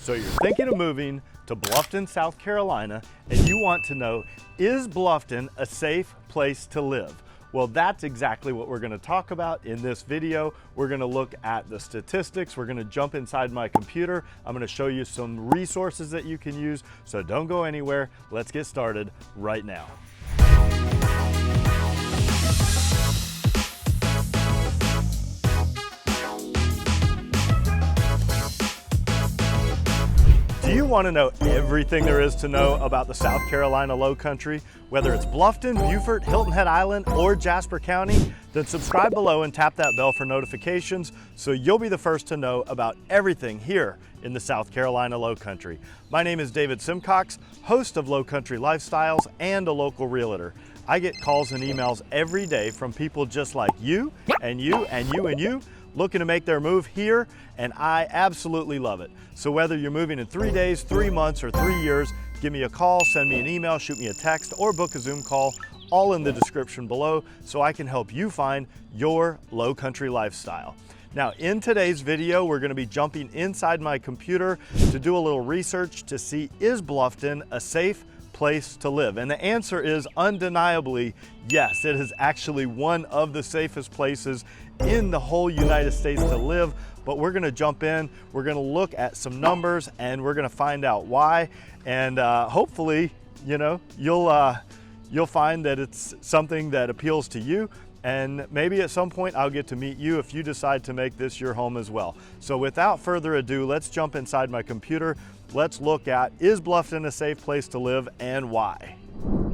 So you're thinking of moving to Bluffton, South Carolina, and you want to know, is Bluffton a safe place to live? Well, that's exactly what we're going to talk about in this video. We're going to look at the statistics. We're going to jump inside my computer. I'm going to show you some resources that you can use. So don't go anywhere. Let's get started right now. Do you want to know everything there is to know about the South Carolina Lowcountry? Whether it's Bluffton, Beaufort, Hilton Head Island, or Jasper County? Then subscribe below and tap that bell for notifications so you'll be the first to know about everything here in the South Carolina Lowcountry. My name is David Simcox, host of Lowcountry Lifestyles and a local realtor. I get calls and emails every day from people just like you and you and you and you looking to make their move here, and I absolutely love it. So whether you're moving in 3 days, 3 months, or 3 years, give me a call, send me an email, shoot me a text, or book a Zoom call, all in the description below, so I can help you find your Lowcountry lifestyle. Now, in today's video, we're gonna be jumping inside my computer to do a little research to see, is Bluffton a safe place to live? And the answer is undeniably yes. It is actually one of the safest places in the whole United States to live. But we're gonna jump in, we're gonna look at some numbers, and we're gonna find out why. And hopefully, you'll find that it's something that appeals to you. And maybe at some point I'll get to meet you if you decide to make this your home as well. So without further ado, let's jump inside my computer. Let's look at, is Bluffton a safe place to live and why?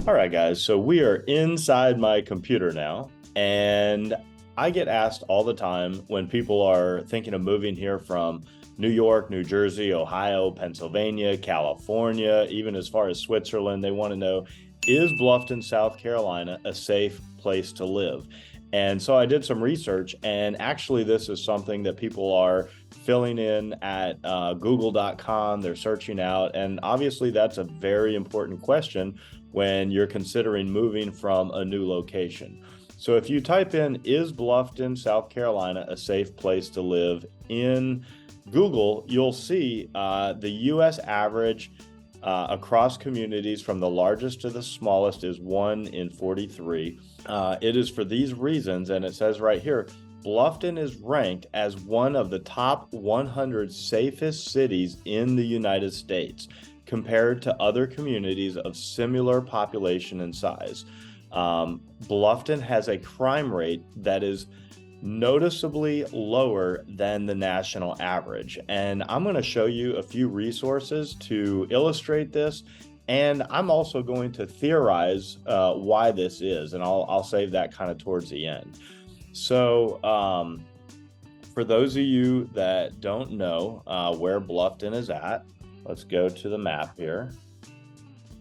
All right, guys, so we are inside my computer now, and I get asked all the time when people are thinking of moving here from New York, New Jersey, Ohio, Pennsylvania, California, even as far as Switzerland, they want to know, is Bluffton, South Carolina a safe place to live? And so I did some research, and actually this is something that people are filling in at google.com. They're searching out, and obviously that's a very important question when you're considering moving from a new location. So if you type in, is Bluffton, South Carolina a safe place to live in Google, you'll see the US average across communities from the largest to the smallest is 1 in 43. It is for these reasons, and it says right here, Bluffton is ranked as one of the top 100 safest cities in the United States compared to other communities of similar population and size. Bluffton has a crime rate that is noticeably lower than the national average. And I'm going to show you a few resources to illustrate this. And I'm also going to theorize why this is, and I'll save that kind of towards the end. So for those of you that don't know where Bluffton is at, let's go to the map here.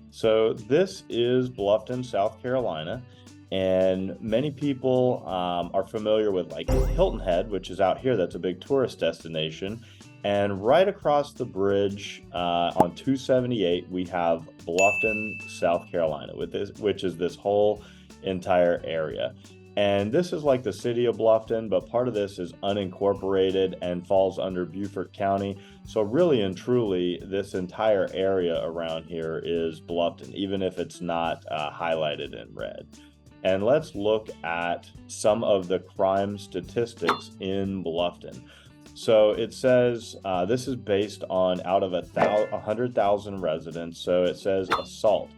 So this is Bluffton, South Carolina. And many people are familiar with like Hilton Head, which is out here. That's a big tourist destination. And right across the bridge on 278, we have Bluffton, South Carolina, which is this whole entire area. And this is like the city of Bluffton, but part of this is unincorporated and falls under Beaufort County. So really and truly, this entire area around here is Bluffton, even if it's not highlighted in red. And let's look at some of the crime statistics in Bluffton. So it says, this is based on out of 100,000 residents. So it says assault,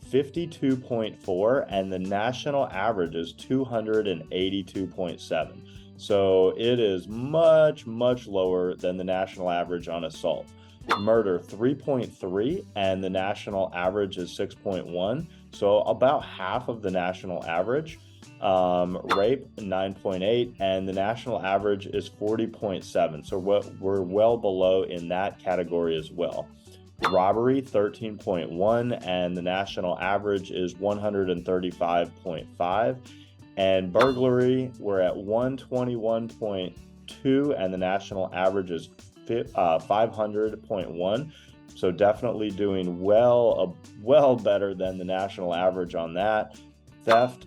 52.4, and the national average is 282.7. So it is much, much lower than the national average on assault. Murder, 3.3, and the national average is 6.1. So about half of the national average. Rape, 9.8, and the national average is 40.7. So we're well below in that category as well. Robbery, 13.1, and the national average is 135.5. And burglary, we're at 121.2, and the national average is 500.1. So definitely doing well better than the national average on that. Theft,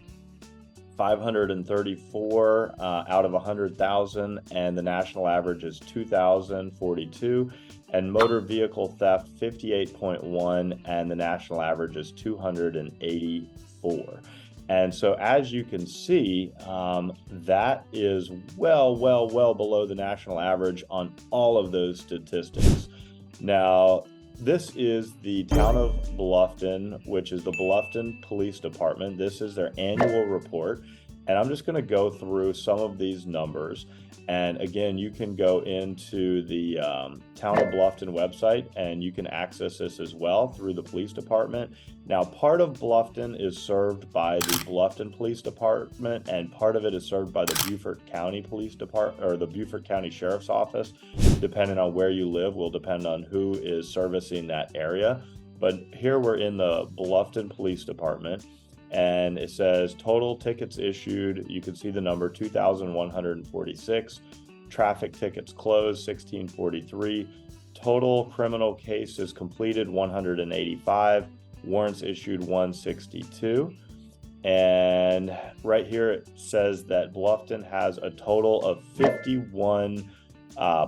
534 out of 100,000, and the national average is 2,042. and motor vehicle theft 58.1, and the national average is 284. And so as you can see, that is well below the national average on all of those statistics. Now, this is the town of Bluffton, which is the Bluffton Police Department. This is their annual report. And I'm just going to go through some of these numbers. And again, you can go into the Town of Bluffton website and you can access this as well through the police department. Now, part of Bluffton is served by the Bluffton Police Department, and part of it is served by the Beaufort County Police Department, or the Beaufort County Sheriff's Office. Depending on where you live will depend on who is servicing that area. But here we're in the Bluffton Police Department. And it says total tickets issued, you can see the number 2,146, traffic tickets closed 1,643, total criminal cases completed 185, warrants issued 162. And right here it says that Bluffton has a total of 51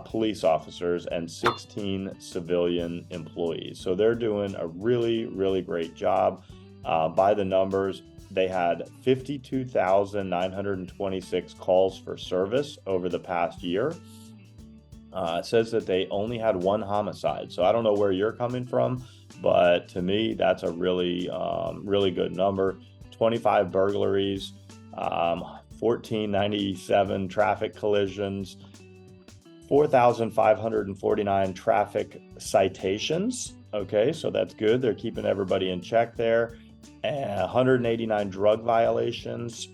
police officers and 16 civilian employees. So they're doing a really great job. By the numbers, they had 52,926 calls for service over the past year. It says that they only had one homicide. So I don't know where you're coming from, but to me, that's a really good number. 25 burglaries, 1,497 traffic collisions, 4,549 traffic citations. Okay, so that's good. They're keeping everybody in check there. 189 drug violations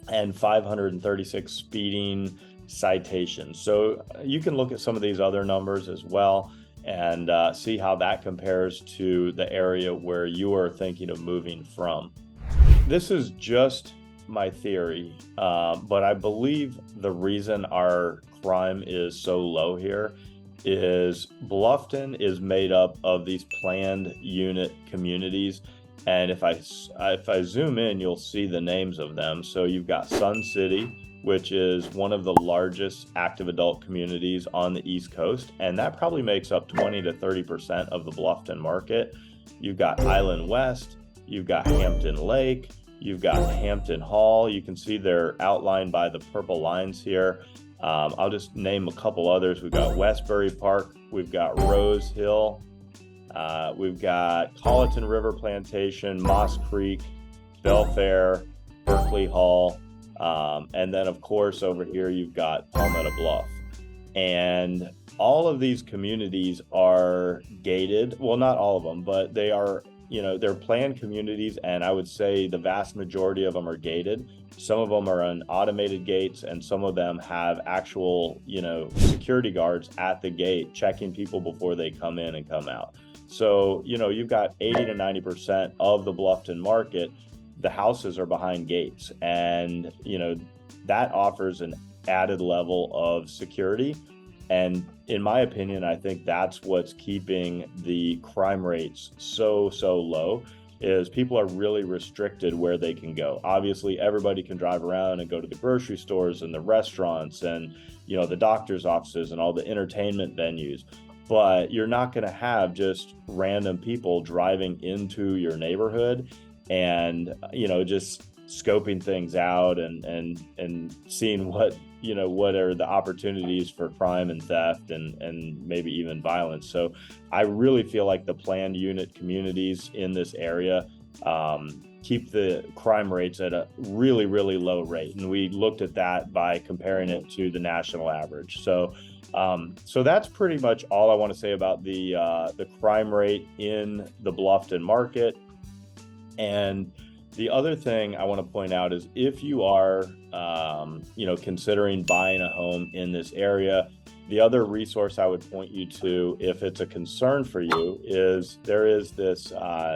and 536 speeding citations. So you can look at some of these other numbers as well and see how that compares to the area where you are thinking of moving from. This is just my theory, but I believe the reason our crime is so low here is Bluffton is made up of these planned unit communities. And if I zoom in, you'll see the names of them. So you've got Sun City, which is one of the largest active adult communities on the East Coast. And that probably makes up 20 to 30% of the Bluffton market. You've got Island West, you've got Hampton Lake, you've got Hampton Hall. You can see they're outlined by the purple lines here. I'll just name a couple others. We've got Westbury Park, we've got Rose Hill, we've got Colleton River Plantation, Moss Creek, Belfair, Berkeley Hall, and then of course over here you've got Palmetto Bluff. And all of these communities are gated. Well, not all of them, but they are, they're planned communities, and I would say the vast majority of them are gated. Some of them are on automated gates, and some of them have actual, security guards at the gate checking people before they come in and come out. So, you've got 80 to 90% of the Bluffton market, the houses are behind gates, and, that offers an added level of security. And in my opinion, I think that's what's keeping the crime rates so low, is people are really restricted where they can go. Obviously, everybody can drive around and go to the grocery stores and the restaurants and, the doctor's offices and all the entertainment venues. But you're not going to have just random people driving into your neighborhood and, just scoping things out and seeing what are the opportunities for crime and theft and maybe even violence. So I really feel like the planned unit communities in this area keep the crime rates at a really low rate. And we looked at that by comparing it to the national average. So that's pretty much all I want to say about the crime rate in the Bluffton market. And the other thing I want to point out is if you are, considering buying a home in this area, the other resource I would point you to, if it's a concern for you, is there is this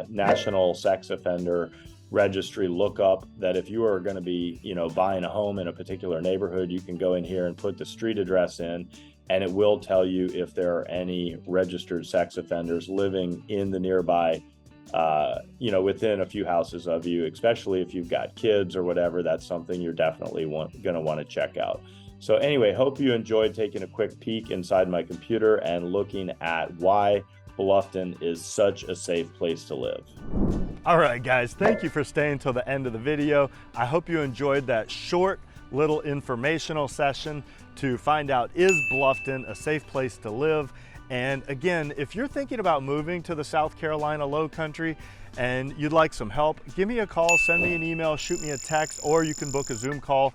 National Sex Offender Registry Lookup that if you are going to be, buying a home in a particular neighborhood, you can go in here and put the street address in, and it will tell you if there are any registered sex offenders living in the nearby within a few houses of you, especially if you've got kids or whatever. That's something you're definitely going to want to check out. So anyway, hope you enjoyed taking a quick peek inside my computer and looking at why Bluffton is such a safe place to live. All right, guys, thank you for staying till the end of the video. I hope you enjoyed that short little informational session to find out, is Bluffton a safe place to live? And again, if you're thinking about moving to the South Carolina Lowcountry and you'd like some help, give me a call, send me an email, shoot me a text, or you can book a Zoom call,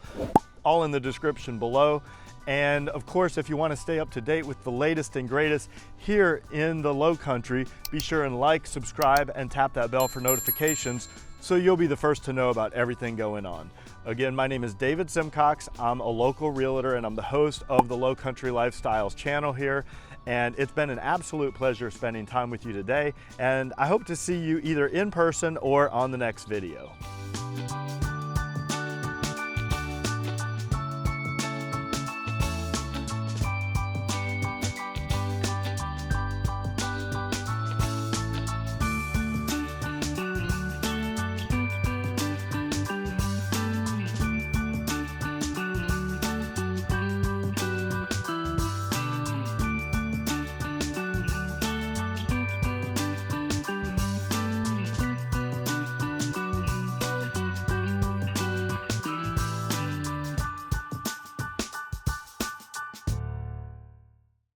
all in the description below. And of course, if you want to stay up to date with the latest and greatest here in the Lowcountry, be sure and like, subscribe, and tap that bell for notifications so you'll be the first to know about everything going on. Again, my name is David Simcox. I'm a local realtor and I'm the host of the Lowcountry Lifestyles channel here. And it's been an absolute pleasure spending time with you today. And I hope to see you either in person or on the next video.